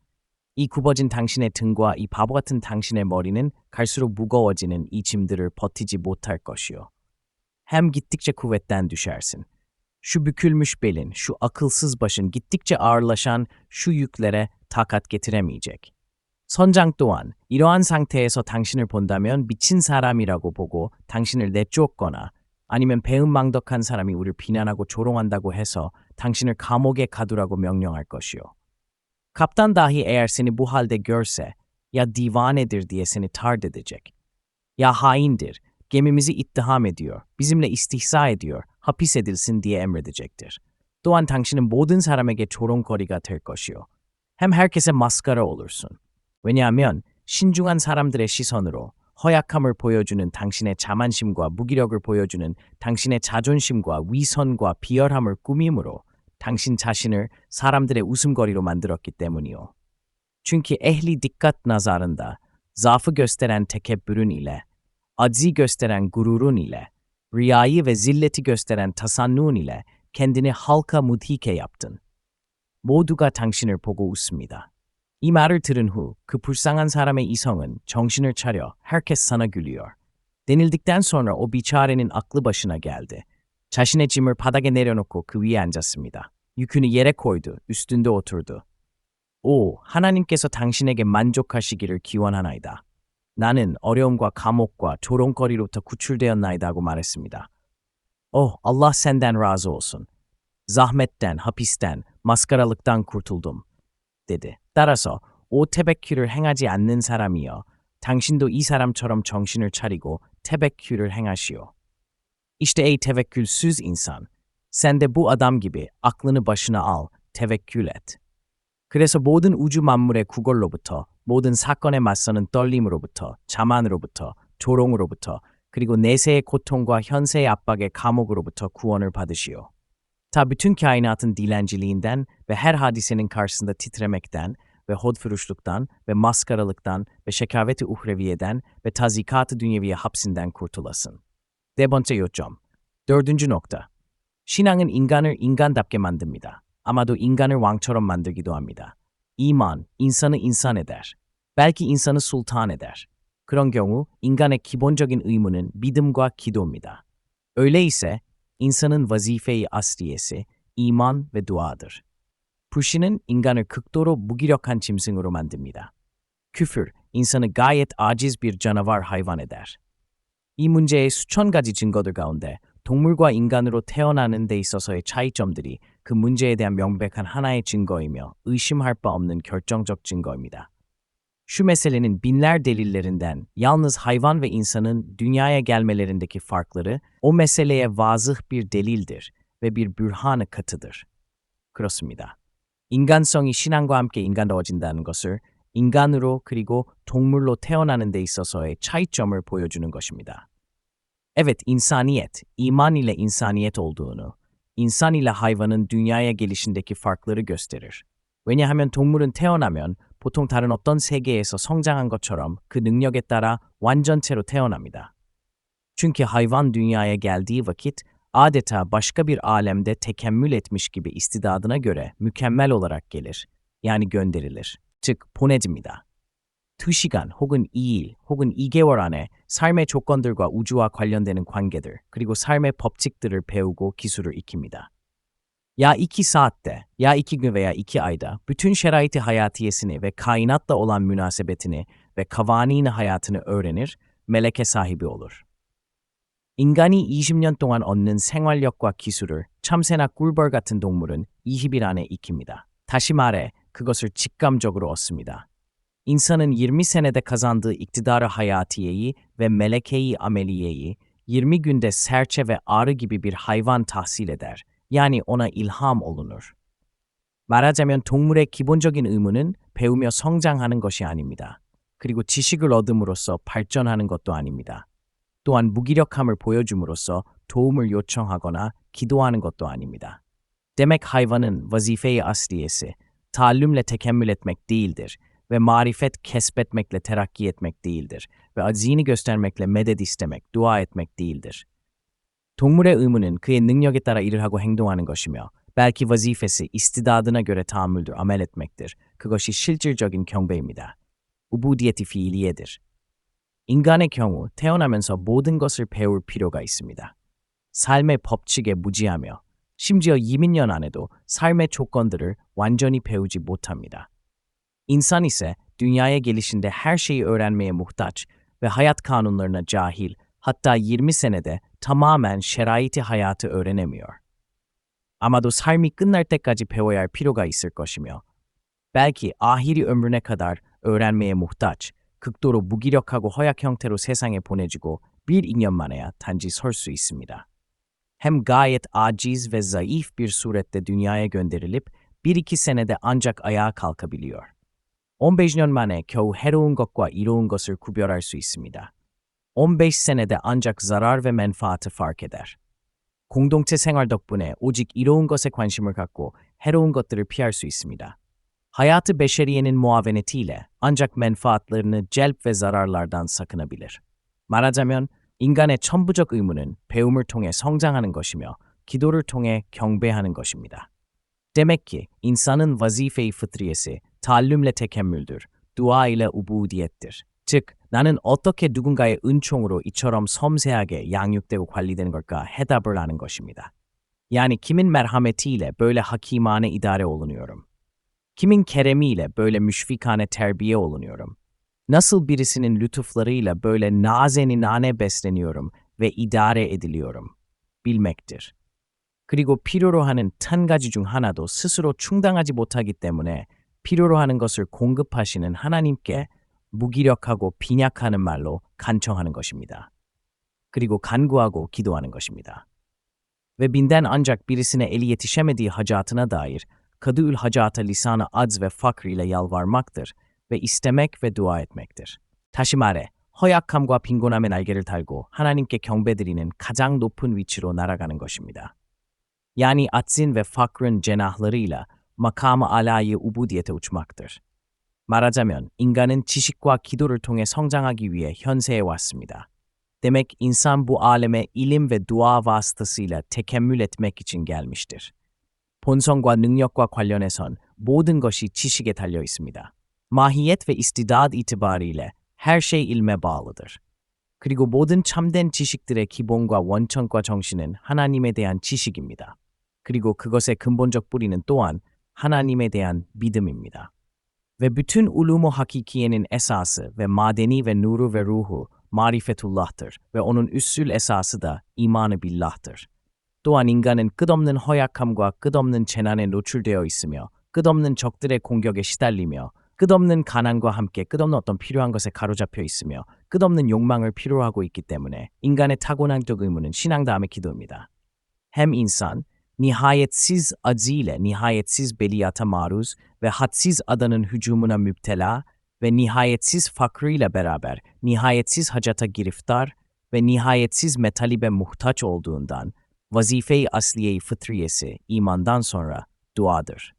이 굽어진 당신의 등과 이 바보 같은 당신의 머리는 갈수록 무거워지는 이 짐들을 버티지 못할 것이요. Hem gittikçe kuvvetten düşersin. Şu bükülmüş belin, şu akılsız başın gittikçe ağırlaşan şu yüklere takat getiremeyecek. 선장 또한 이러한 상태에서 당신을 본다면 미친 사람이라고 보고 당신을 내쫓거나 아니면 배은망덕한 사람이 우리를 비난하고 조롱한다고 해서 당신을 감옥에 가두라고 명령할 것이요. Kaptan dahi eğer seni bu halde görse, ya divanedir diye seni tard edecek. Ya haindir, gemimizi ittiham ediyor, bizimle istihza ediyor, hapis edilsin diye emredecektir. 또한 당신은 모든 사람에게 조롱거리가 될 것이요. hem herkese maskara olursun. 왜냐하면 신중한 사람들의 시선으로 허약함을 보여주는 당신의 자만심과 무기력을 보여주는 당신의 자존심과 위선과 비열함을 꾸밈으로 당신 자신을 사람들의 웃음거리로 만들었기 때문이요. Çünkü ehli dikkat nazarında zaafı gösteren tekebbürün ile, aczi gösteren gururun ile, riyayı ve zilleti gösteren tasannuun ile kendini halka mudhike yaptın. 모두가 당신을 보고 웃습니다. 이 말을 들은 후 그 불쌍한 사람의 이성은 정신을 차려 herkes sana gülüyor. denildikten sonra o biçarenin aklı başına geldi. 자신의 짐을 바닥에 내려놓고 그 위에 앉았습니다. yükünü yere koydu, üstünde oturdu. 오, 하나님께서 당신에게 만족하시기를 기원하나이다. 나는 어려움과 감옥과 조롱거리로부터 구출되었나이다 하고 말했습니다. Allah senden razı olsun. Zahmetten, hapisten, maskaralıktan kurtuldum, dedi. 따라서 오 tebekkür을 행하지 않는 사람이여, 당신도 이 사람처럼 정신을 차리고 tebekkür을 행하시오. İşte ey tevekkülsüz insan, sen de bu adam gibi aklını başına al, tevekkül et. 그래서 모든 우주 만물의 구걸로부터, 모든 사건에 맞서는 떨림으로부터, 자만으로부터, 조롱으로부터, 그리고 내세의 고통과 현세의 압박의 감옥으로부터 구원을 받으시오. Ta bütün kainatın dilenciliğinden ve her hadisenin karşısında titremekten ve hodfuruşluktan ve maskaralıktan ve şekaveti uhreviyeden ve tazikat-ı dünyeviye hapsinden kurtulasın. 네 번째 요점. dördüncü nokta. 신앙은 인간을 인간답게 만듭니다. 아마도 인간을 왕처럼 만들기도 합니다. İman, insanı insan eder. belki insanı sultan eder. 그런 경우 인간의 기본적인 의무는 믿음과 기도입니다. öyleyse insanın vazife-i asliyesi iman ve duadır. 불신은 인간을 극도로 무기력한 짐승으로 만듭니다. küfür, insanı gayet aciz bir canavar hayvan eder. 이 문제의 수천 가지 증거들 가운데 동물과 인간으로 태어나는 데 있어서의 차이점들이 그 문제에 대한 명백한 하나의 증거이며 의심할 바 없는 결정적 증거입니다. Şu meselenin binler delillerinden yalnız hayvan ve insanın dünyaya gelmelerindeki farkları o meseleye vazıh bir delildir ve bir bürhan-ı katıdır. 그렇습니다. 인간성이 신앙과 함께 인간다워진다는 것을 인간으로 그리고 동물로 태어나는 데 있어서의 차이점을 보여주는 것입니다. Evet, insaniyet, iman ile insaniyet olduğunu, insan ile hayvanın dünyaya gelişindeki farkları gösterir. 왜냐하면 동물은 태어나면 보통 다른 어떤 세계에서 성장한 것처럼 그 능력에 따라 완전체로 태어납니다. Çünkü hayvan dünyaya geldiği vakit adeta başka bir alemde tekemmül etmiş gibi istidadına göre mükemmel olarak gelir. Yani gönderilir. 즉, 보내집니다. 2시간 혹은 2일 혹은 2개월 안에 삶의 조건들과 우주와 관련되는 관계들 그리고 삶의 법칙들을 배우고 기술을 익힙니다. Ya 2 saatte, ya 2 gün veya 2 ayda bütün şerait-i hayatiyesini ve kainatla olan münasebetini ve kavani-i hayatını öğrenir, meleke sahibi olur. 인간이 20년 동안 얻는 생활력과 기술을 참새나 꿀벌 같은 동물은 20일 안에 익힙니다. 다시 말해, 그것을 직감적으로 얻습니다. İnsanın 20 senede kazandığı iktidarı hayatiyeyi ve melekeyi ameliyeyi 20 günde serçe ve arı gibi bir hayvan tahsil eder. Yani ona ilham olunur. 말하자면 동물의 기본적인 의무는 배우며 성장하는 것이 아닙니다. 그리고 지식을 얻음으로써 발전하는 것도 아닙니다. 또한 무기력함을 보여줌으로써 도움을 요청하거나 기도하는 것도 아닙니다. Demek hayvanın vazife-i asliyesi taallümle tekemmül etmek değildir. ve marifet kesbetmekle terakki etmek değildir ve azini göstermekle medet istemek, dua etmek değildir. 동물의 의무는 그의 능력에 따라 일을 hago 행동하는 것이며 belki vazifesi istidadına göre tahammüldür, amel etmektir. 그것이 실질적인 경배입니다. 우부디에티 fiiliyedir. 인간의 경우 태어나면서 모든 것을 배울 필요가 있습니다. 삶의 법칙에 무지하며 심지어 200년 안에도 삶의 조건들을 완전히 배우지 못합니다. İnsan ise dünyaya gelişinde her şeyi öğrenmeye muhtaç ve hayat kanunlarına cahil, hatta 20 senede tamamen şeraiti hayatı öğrenemiyor. 아마도 삶이 끝날 때까지 배워야 할 필요가 있을 것이며 belki ahiri ömrüne kadar öğrenmeye muhtaç, 극도로 무기력하고 허약 형태로 세상에 보내지고 bir 2년 만에야 단지 설 수 있습니다. Hem gayet aciz ve zayıf bir surette dünyaya gönderilip 1-2 senede ancak ayağa kalkabiliyor. 15년 만에 겨우 해로운 것과 이로운 것을 구별할 수 있습니다. 15 senede ancak zarar ve menfaatı fark eder. 공동체 생활 덕분에 오직 이로운 것에 관심을 갖고 해로운 것들을 피할 수 있습니다. Hayatı beşeriyenin muavenetiyle ancak menfaatlarını celp ve zararlardan sakınabilir. 말하자면 인간의 천부적 의무는 배움을 통해 성장하는 것이며 기도를 통해 경배하는 것입니다. Demek ki insanın vazife-i fıtriyesi taallümle tekemmüldür, dua ile ubudiyettir. 즉, 나는 어떻게 누군가의 은총으로 이처럼 섬세하게 양육되고 관리되는 걸까 해답을 a는 것입니다. Yani kimin merhametiyle böyle hakimane idare olunuyorum? Kimin keremiyle böyle müşfikane terbiye olunuyorum? Nasıl birisinin lütuflarıyla böyle nazeninane besleniyorum ve idare ediliyorum? Bilmektir. 그리고 필요로 하는 한 가지 중 하나도 스스로 충당하지 못하기 때문에 필요로 하는 것을 공급하시는 하나님께 무기력하고 빈약하는 말로 간청하는 것입니다. 그리고 간구하고 기도하는 것입니다. Ve binden ancak birisine eli yetişemediği hacatına dair kadül hacata lisanı adz ve fakr ile yalvarmaktır ve istemek ve dua etmektir. 다시 말해, 허약함과 빈곤함의 날개를 달고 하나님께 경배드리는 가장 높은 위치로 날아가는 것입니다. Yani atzin ve fakrın cenahlarıyla makamı alâyı ubudiyete uçmaktır. 말하자면 인간은 지식과 기도를 통해 성장하기 위해 현세에 왔습니다. Demek insan bu aleme ilim ve dua vasıtasıyla tekemmül etmek için gelmiştir. 본성과 능력과 관련해선 모든 것이 지식에 달려 있습니다. Mahiyet ve istidad itibariyle her şey ilme bağlıdır. 그리고 모든 참된 지식들의 기본과 원천과 정신은 하나님에 대한 지식입니다. 그리고 그것의 근본적 뿌리는 또한 하나님에 대한 믿음입니다. Ve bütün ulumu hakikiyenin esası ve madeni ve nuru ve ruhu marifetullah'tır ve onun üssül esası da imanı billah'tır. 또한 인간은 끝없는 허약함과 끝없는 재난에 노출되어 있으며 끝없는 적들의 공격에 시달리며 끝없는 가난과 함께 끝없는 어떤 필요한 것에 가로잡혀 있으며 끝없는 욕망을 필요로 하고 있기 때문에 인간의 타고난적 의무는 신앙 다음에 기도입니다. Hem insan nihayetsiz acıyla nihayetsiz beliyata maruz ve hadsiz adanın hücumuna müptela ve nihayetsiz fakrıyla beraber nihayetsiz hacata giriftar ve nihayetsiz metalibe muhtaç olduğundan vazife-i asliye-i fıtriyesi imandan sonra duadır.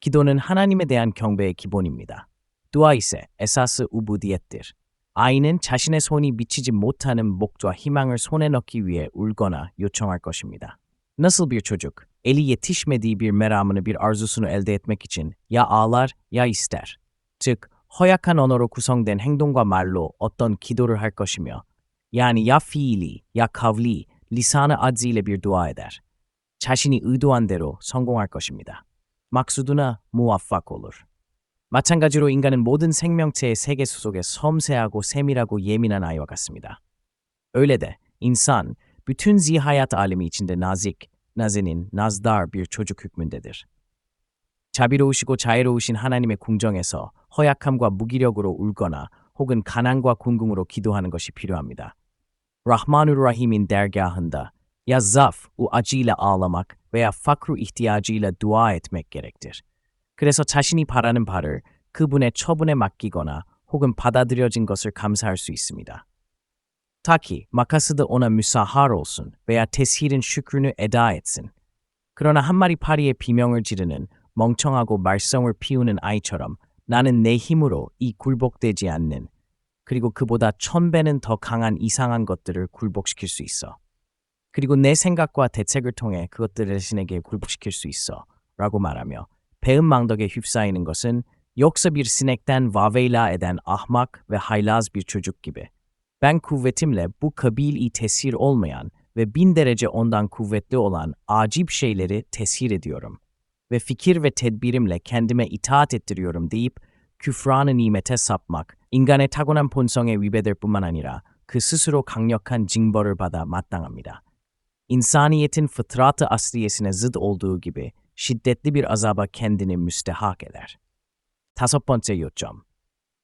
기도는 하나님에 대한 경배의 기본입니다. dua ise esası ubudiyettir. 아이는 자신의 손이 미치지 못하는 목과 희망을 손에 넣기 위해 울거나 요청할 것입니다. Nasıl bir çocuk, eli yetişmediği bir meramını, bir arzusunu elde etmek için ya ağlar ya ister. 즉, 허약한 언어로 구성된 행동과 말로 어떤 기도를 할 것이며, yani ya fiili, ya kavli, lisan-ı acz ile bir dua eder. 자신이 의도한 대로 성공할 것입니다. 막수두나 무와팍 olur. 마찬가지로 인간은 모든 생명체의 세계 속에 섬세하고 세밀하고 예민한 아이와 같습니다. Öyle de insan bütün zihayat alemi içinde nazik, nazenin, nazdar bir çocuk hükmündedir. 자비로우시고 자애로우신 하나님의 궁정에서 허약함과 무기력으로 울거나 혹은 가난과 궁궁으로 기도하는 것이 필요합니다. Rahmanur Rahim'in dergahında ya zaf u acıyla ağlamak veya fakru ihtiyacıyla dua etmek gerektir. 그래서 자신이 바라는 바를 그분의 처분에 맡기거나 혹은 받아들여진 것을 감사할 수 있습니다. Ta ki makası da ona müsahhar olsun veya teshirin şükrünü eda etsin. 그러나 한 마리 파리의 비명을 지르는 멍청하고 말썽을 피우는 아이처럼 나는 내 힘으로 이 굴복되지 않는, 그리고 그보다 1000배는 더 강한 이상한 것들을 굴복시킬 수 있어. 그리고 내 생각과 대책을 통해 그것들 자신에게 굴복시킬 수 있어. 라고 말하며 배은망덕에 휩싸이는 것은 yoksa bir sinekten vaveyla eden ahmak ve haylaz bir çocuk gibi. Ben kuvvetimle bu kabil-i tesir olmayan ve 1000 derece ondan kuvvetli olan acip şeyleri tesir ediyorum ve fikir ve tedbirimle kendime itaat ettiriyorum deyip küfranı nimete sapmak, 인간의 타고난 본성에 위배될 뿐만 아니라 그 스스로 강력한 징벌을 받아 마땅합니다. İnsaniyetin fıtratı asliyesine zıt olduğu gibi şiddetli bir azaba kendini müstehak eder. 5번째 요점.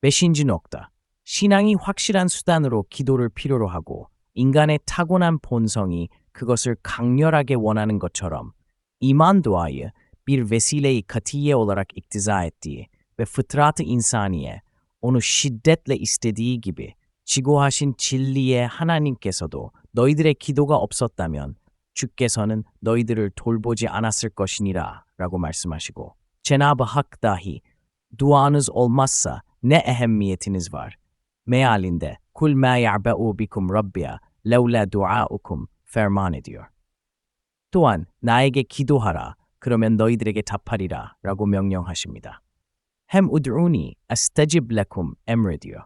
5. nokta. 신앙이 확실한 수단으로 기도를 필요로 하고 인간의 타고난 본성이 그것을 강렬하게 원하는 것처럼 iman duayı bir vesile-i katiye olarak iktiza ettiği ve fıtrat-ı insaniye onu şiddetle istediği gibi 지고하신 진리의 하나님께서도 너희들의 기도가 없었다면 주께서는 너희들을 돌보지 않았을 것이니라 라고 말씀하시고 Cenab-ı Hak dahi duanız olmazsa ne ehemmiyetiniz var mealinde kul ma ya'ba'u bikum rabbiya levla duaukum ferman ediyor. 또한 나에게 기도하라 그러면 너희들에게 답하리라 라고 명령하십니다. Hem ud'uni astajib lakum emrediyor.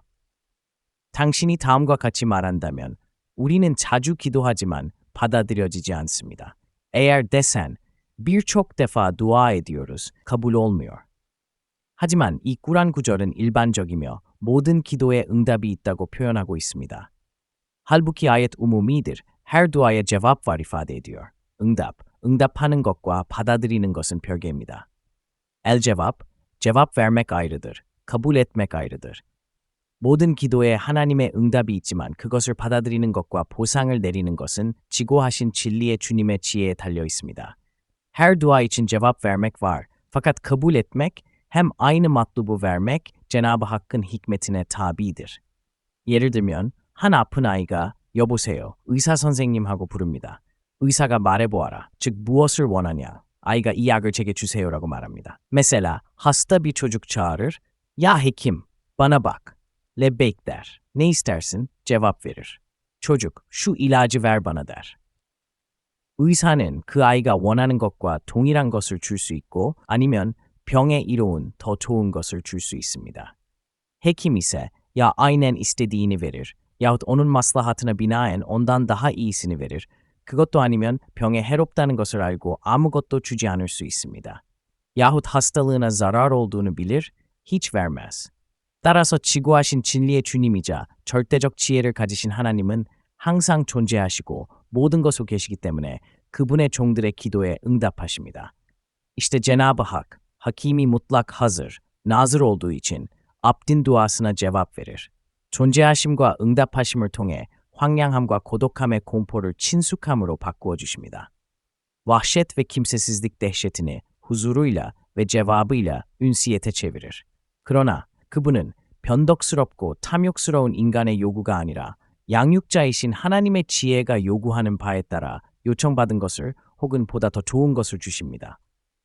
당신이 다음과 같이 말한다면 우리는 자주 기도하지만 받아들여지지 않습니다. Eğer desen birçok defa dua ediyoruz, kabul olmuyor. 하지만 이 꾸란 구절은 일반적이며 모든 기도에 응답이 있다고 표현하고 있습니다. Halbuki ayet umumidir, her duaya cevap var ifade ediyor. 응답하는 것과 받아들이는 것은 별개입니다. El-cevap, cevap vermek ayrıdır, kabul etmek ayrıdır. 모든 기도에 하나님의 응답이 있지만 그것을 받아들이는 것과 보상을 내리는 것은 지고하신 진리의 주님의 지혜에 달려 있습니다. Her dua için cevap vermek var. Fakat kabul etmek hem aynı matlubu vermek Cenab-ı Hakk'ın hikmetine tabidir. 예를 들면 한 아픈 아이가 여보세요, 의사 선생님 하고 부릅니다. 의사가 말해보아라, 즉 무엇을 원하냐? 아이가 이 약을 제게 주세요라고 말합니다. Mesela hasta bir çocuk çağırır, ya hekim, bana bak. Lebbeyk der. Ne istersin? Cevap verir. Çocuk, şu ilacı ver bana der. 의사는 그 아이가 원하는 것과 동일한 것을 줄 수 있고 아니면 병에 이로운 더 좋은 것을 줄 수 있습니다. Hekim ise ya aynen istediğini verir yahut onun maslahatına binaen ondan daha iyisini verir. 그것도 아니면 병에 해롭다는 것을 알고 아무것도 주지 않을 수 있습니다. Yahut hastalığına zarar olduğunu bilir, hiç vermez. 따라서 지고하신 진리의 주님이자 절대적 지혜를 가지신 하나님은 항상 존재하시고 모든 것으로 계시기 때문에 그분의 종들의 기도에 응답하십니다. İşte Cenab-ı Hak, Hakimi mutlak hazır, nazır olduğu için abdin duasına cevap verir. 존재하심과 응답하심을 통해 황량함과 고독함의 공포를 친숙함으로 바꾸어 주십니다. Vahşet ve kimsesizlik dehşetini huzuruyla ve cevabıyla ünsiyete çevirir. 그러나 그분은 변덕스럽고 탐욕스러운 인간의 요구가 아니라 양육자이신 하나님의 지혜가 요구하는 바에 따라 요청받은 것을 혹은 보다 더 좋은 것을 주십니다.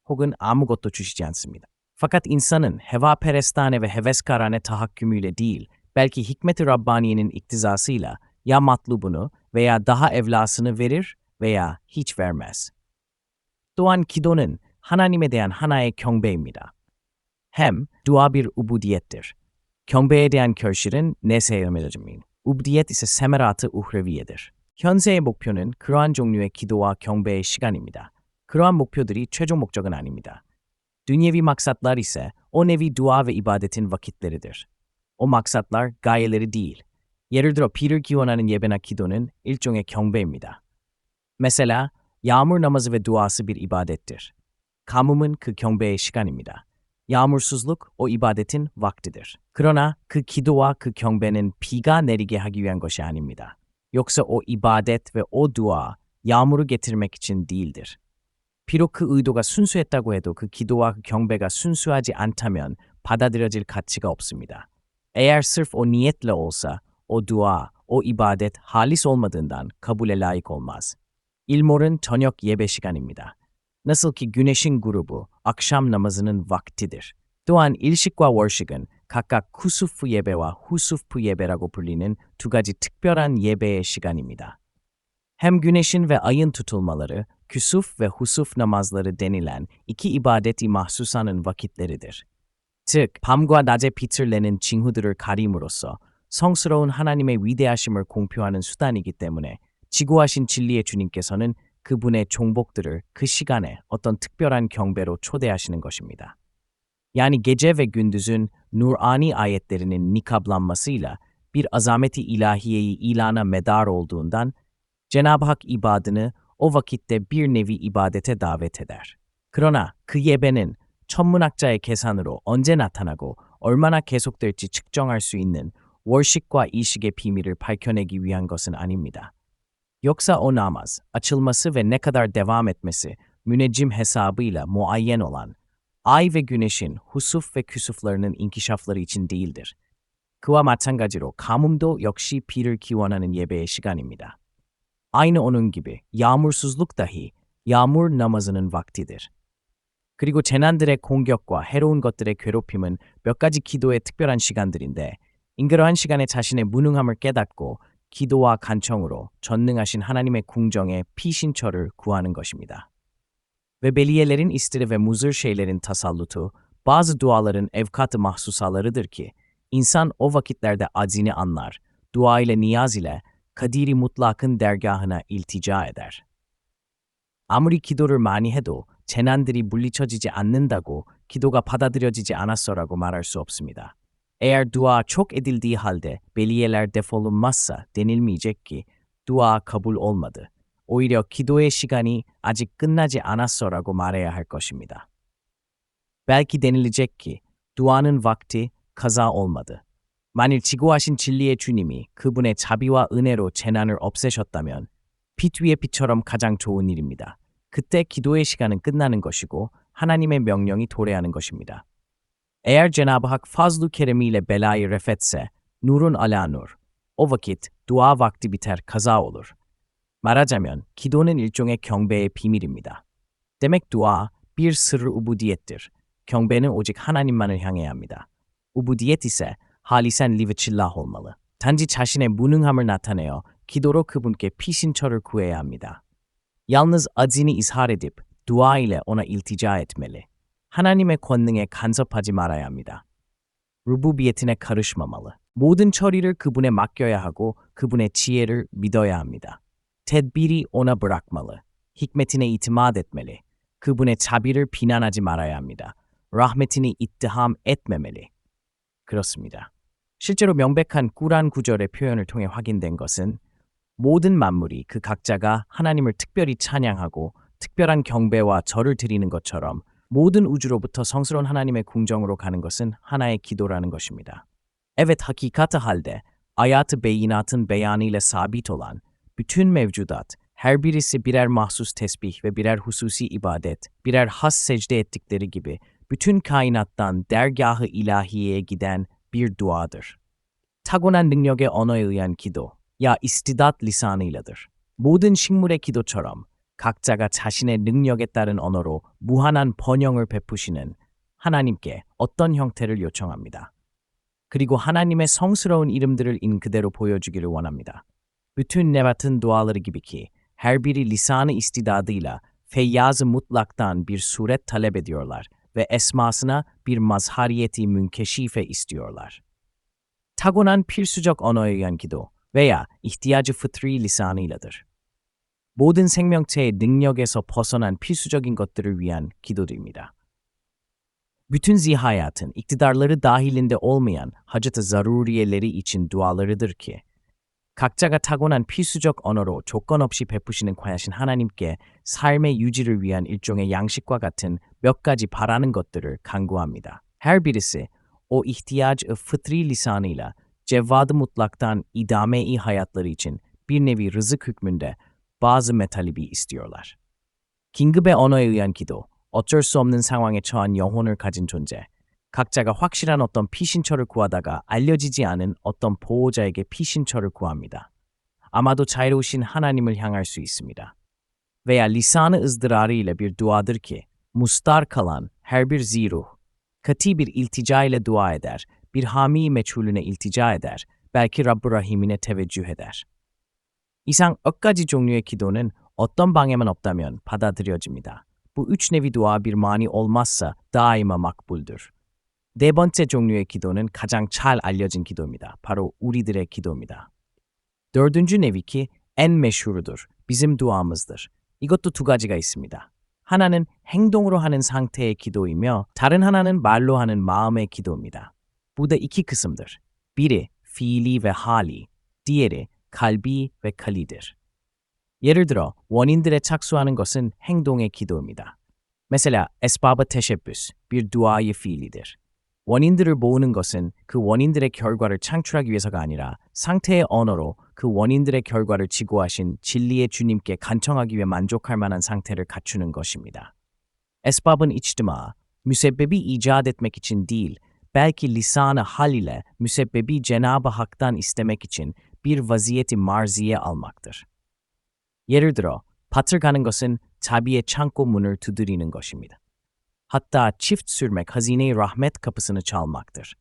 혹은 아무것도 주시지 않습니다. Fakat insanın hevaperestane ve heveskarane tahakkümüyle değil, belki hikmet-i Rabbaniye'nin iktizasıyla ya matlubunu veya daha evlasını verir veya hiç vermez. 또한 기도는 하나님에 대한 하나의 경배입니다. Hem dua bir ubudiyettir. 경배에 대한 결실은 내세의 맺어짐인. ubudiyet ise semerat-ı uhreviyedir. 현세의 목표는 그러한 종류의 기도와 경배의 시간입니다. 그러한 목표들이 최종 목적은 아닙니다. Dünyevi maksatlar ise o nevi dua ve ibadetin vakitleridir. O maksatlar gayeleri değil. 예를 들어 비를 기원하는 예배나 기도는 일종의 경배입니다. Mesela yağmur namazı ve duası bir ibadettir. 가뭄은 그 경배의 시간입니다. yağmursuzluk o ibadetin vaktidir. 그러나 그 기도와 그 경배는 비가 내리게 하기 위한 것이 아닙니다. Yoksa o ibadet ve o dua yağmuru getirmek için değildir. 비록 그 의도가 순수했다고 해도 그 기도와 그 경배가 순수하지 않다면 받아들여질 가치가 없습니다. Eğer sırf o niyetle olsa, o dua, o ibadet halis olmadığından kabule layık olmaz. İlmor'un 저녁 예배 시간입니다. Nasıl ki güneşin grubu akşam namazının vaktidir. 또한 일식과 월식은 각각 쿠수프 예배와 후수프 예배라고 불리는 두 가지 특별한 예배의 시간입니다. Hem güneşin ve ayın tutulmaları, küsuf ve husuf namazları denilen iki ibadeti mahsusanın vakitleridir. 즉, 밤과 낮의 빛을 내는 징후들을 가림으로써 성스러운 하나님의 위대하심을 공표하는 수단이기 때문에 지구하신 진리의 주님께서는 그분의 종복들을 그 시간에 어떤 특별한 경배로 초대하시는 것입니다. Yani gece ve gündüzün Nurani ayetlerinin nikablanmasıyla bir azameti ilahiyeyi ilana medar olduğundan Cenab-ı Hak ibadını o vakitte bir nevi ibadete davet eder. 그러나 그 예배는 천문학자의 계산으로 언제 나타나고 얼마나 계속될지 측정할 수 있는 월식과 이식의 비밀을 밝혀내기 위한 것은 a닙니다. Yoksa o namaz, açılması ve ne kadar devam etmesi müneccim hesabıyla muayyen olan ay ve güneşin husuf ve küsuflarının inkişafları için değildir. 그와 마찬가지로 가뭄도 역시 비를 기원하는 예배의 시간입니다. Aynı onun gibi yağmursuzluk dahi yağmur namazının vaktidir. 그리고 재난들의 공격과 해로운 것들의 괴롭힘은 몇 가지 기도의 특별한 시간들인데 그러한 시간에 자신의 무능함을 깨닫고 기도와 간청으로 전능하신 하나님의 궁정에 피신처를 구하는 것입니다. Ve beliyelerin istiri ve muzır şeylerin tasallutu, bazı duaların evkat-ı mahsusalarıdır ki, insan o vakitlerde aczini anlar, dua ile niyaz ile Kadiri mutlakın dergahına iltica eder. 아무리 기도를 많이 해도 재난들이 물리쳐지지 않는다고 기도가 받아들여지지 않았어라고 말할 수 없습니다. Eğer dua çok edildiği halde beliyeler defolunmazsa denilmeyecek ki dua kabul olmadı. 오히려 기도의 시간이 아직 끝나지 않았어라고 말해야 할 것입니다. Belki denilecek ki duanın vakti kaza olmadı. 만일 지고하신 진리의 주님이 그분의 자비와 은혜로 재난을 없애셨다면 빛 위의 빛처럼 가장 좋은 일입니다. 그때 기도의 시간은 끝나는 것이고 하나님의 명령이 도래하는 것입니다. Eğer Cenab-ı Hak fazl-ı keremiyle belayı refetse, nurun ala nur. O vakit dua vakti biter, kaza olur. 말하자면 기도는 일종의 경배의 비밀입니다. Demek dua bir sırrı ubudiyettir. 경배는 오직 하나님만을 향해야 합니다. ubudiyet ise halisen liveçillah olmalı. 단지 자신의 무능함을 나타내어 기도로 그분께 피신처를 구해야 합니다. Yalnız aczini izhar edip dua ile ona iltica etmeli. 하나님의 권능에 간섭하지 말아야 합니다. rububiyetine karışmamalı. 모든 처리를 그분에 맡겨야 하고 그분의 지혜를 믿어야 합니다. tedbiri ona bırakmalı. Hikmetine itimat etmeli. 그분의 자비를 비난하지 말아야 합니다. rahmetini ittiham etmemeli. 그렇습니다. 실제로 명백한 꾸란 구절의 표현을 통해 확인된 것은 모든 만물이 그 각자가 하나님을 특별히 찬양하고 특별한 경배와 절을 드리는 것처럼 모든 우주로부터 성스러운 하나님의 궁정으로 가는 것은 하나의 기도라는 것입니다. Evet, hakikati halde ayat-ı beyinatın beyanıyla sabit olan bütün mevcudat, her birisi birer mahsus tesbih ve birer hususi ibadet, birer has secde ettikleri gibi bütün kainattan dergâh-ı ilahiyeye giden bir duadır. 타고난 능력의 언어에 의한 기도, 야 istidat lisanıyladır. 모든 식물의 기도처럼 각자가 자신의 능력에 따른 언어로 무한한 번영을 베푸시는 하나님께 어떤 형태를 요청합니다. 그리고 하나님의 성스러운 이름들을 그대로 보여주기를 원합니다. Bütün nebatın duaları gibi ki her biri lisanı istidadıyla feyyaz-ı mutlaktan bir suret talep ediyorlar ve esmasına bir mazhariyeti münkeşife istiyorlar. 타고난 필수적 언어에 의한 기도 veya ihtiyacı fıtri lisanıyladır. 모든 생명체의 능력에서 벗어난 필수적인 것들을 위한 기도들입니다. Bütün zihayatın iktidarları dahilinde olmayan hacet-ı zaruriyeleri için dualarıdır ki, 각자가 타고난 필수적 언어로 조건 없이 베푸시는 과하신 하나님께 삶의 유지를 위한 일종의 양식과 같은 몇 가지 바라는 것들을 간구합니다. Her birisi o ihtiyac-ı fıtri lisanıyla cevvad-ı mutlaktan idame-i hayatları için bir nevi rızık hükmünde bazı metalibi istiyorlar. 긴급의 언어에 의한 기도, 어쩔 수 없는 상황에 처한 영혼을 가진 존재, 각자가 확실한 어떤 피신처를 구하다가 알려지지 않은 어떤 보호자에게 피신처를 구합니다. 아마도 자유로우신 하나님을 향할 수 있습니다. Veya lisan-ı ızdırarı ile bir duadır ki, mustar kalan her bir ziruh, Kati bir iltica ile dua eder, bir hami meçhulüne iltica eder, belki Rabb-ı Rahim'ine teveccüh eder. 이상 10가지 종류의 기도는 어떤 방해만 없다면 받아들여집니다. Bu üç nevi dua bir mani olmazsa daima makbuldür. 네 번째 종류의 기도는 가장 잘 알려진 기도입니다. 바로 우리들의 기도입니다. dördüncü nevi ki en meşhurudur. Bizim duamızdır. 이것도 두 가지가 있습니다. 하나는 행동으로 하는 상태의 기도이며 다른 하나는 말로 하는 마음의 기도입니다. Bu da iki kısımdır. Biri fiili ve hali, diğeri kalbi ve kalidir. 예를 들어 원인들에 착수하는 것은 행동의 기도입니다. Mesela esbab-ı teşebbüs bir duayı fiilidir. 원인들을 모으는 것은 그 원인들의 결과를 창출하기 위해서가 아니라 상태의 언어로 그 원인들의 결과를 지고하신 진리의 주님께 간청하기 위해 만족할 만한 상태를 갖추는 것입니다. Esbabın içtima, müsebbebi icat etmek için değil, belki lisan-ı hal ile müsebbebi Cenab-ı Hak'tan istemek için bir vaziyeti marziye almaktır. 예를 들어, 밭을 가는 것은 자비의 창고 문을 두드리는 것입니다. hatta çift sürmek hazine-i rahmet kapısını çalmaktır.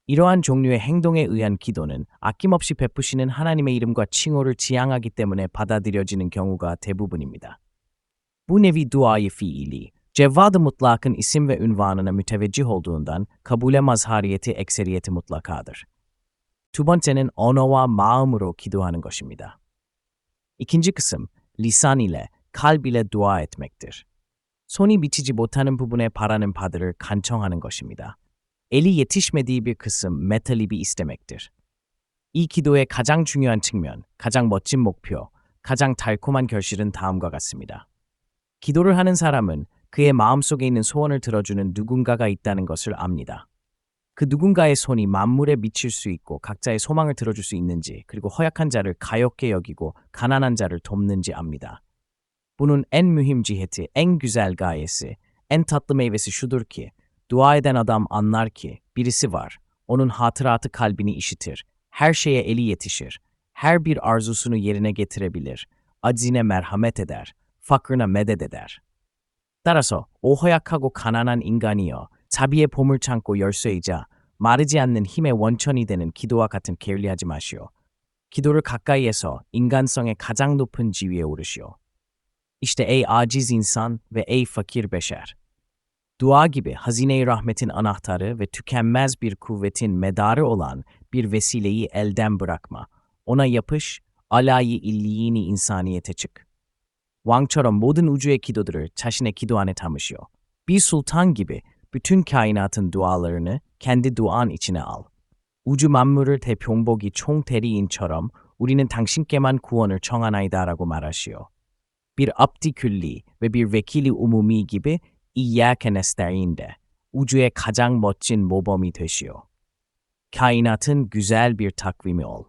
이러한 종류의 행동에 의한 기도는 아낌없이 베푸시는 하나님의 이름과 칭호를 지향하기 때문에 받아들여지는 경우가 대부분입니다. Bu nevi duayı fiili, Cevvad-ı Mutlak'ın isim ve ünvanına müteveccih olduğundan kabule mazhariyeti ekseriyeti mutlakadır. 두 번째는 언어와 마음으로 기도하는 것입니다. İkinci kısım, lisan ile, kalb ile dua etmektir. 손이 미치지 못하는 부분에 바라는 바들을 간청하는 것입니다. eli yetişmediği bir kısım metalib'i istemektir. 이 기도의 가장 중요한 측면, 가장 멋진 목표, 가장 달콤한 결실은 다음과 같습니다. 기도를 하는 사람은 그의 마음속에 있는 소원을 들어주는 누군가가 있다는 것을 압니다. 그 누군가의 손이 만물에 미칠 수 있고 각자의 소망을 들어줄 수 있는지, 그리고 허약한 자를 가엾게 여기고 가난한 자를 돕는지 압니다. Bunun en mühim ciheti, en güzel gayesi, en tatlı meyvesi şudur ki, dua eden adam anlar ki birisi var, onun hatıratı kalbini işitir, her şeye eli yetişir, her bir arzusunu yerine getirebilir, aczine merhamet eder, fakrına medet eder. 따라서 오 허약하고 가난한 인간이여 자비의 보물 창고 열쇠이자 마르지 않는 힘의 원천이 되는 기도와 같은 게을리하지 마시오. 기도를 가까이에서 인간성의 가장 높은 지위에 오르시오. İşte ey aciz insan ve ey fakir beşer. Dua gibi hazine-i rahmetin anahtarı ve tükenmez bir kuvvetin medarı olan bir vesileyi elden bırakma. Ona yapış, alayı illiyini insaniyete çık. 왕처럼 모든 우주의 기도들을 자신의 기도 안에 담으시오. Bir sultan gibi bütün kainatın dualarını kendi duan içine al. 우주 만물을 대병복이 총대리인처럼 우리는 당신께만 구원을 청하나이다라고 말하시오. Bir abdi külli ve bir vekili umumi gibi İyyâke nestaîn'de ucuya 가장 멋진 모범이 되시오. Kainatın güzel bir takvimi ol.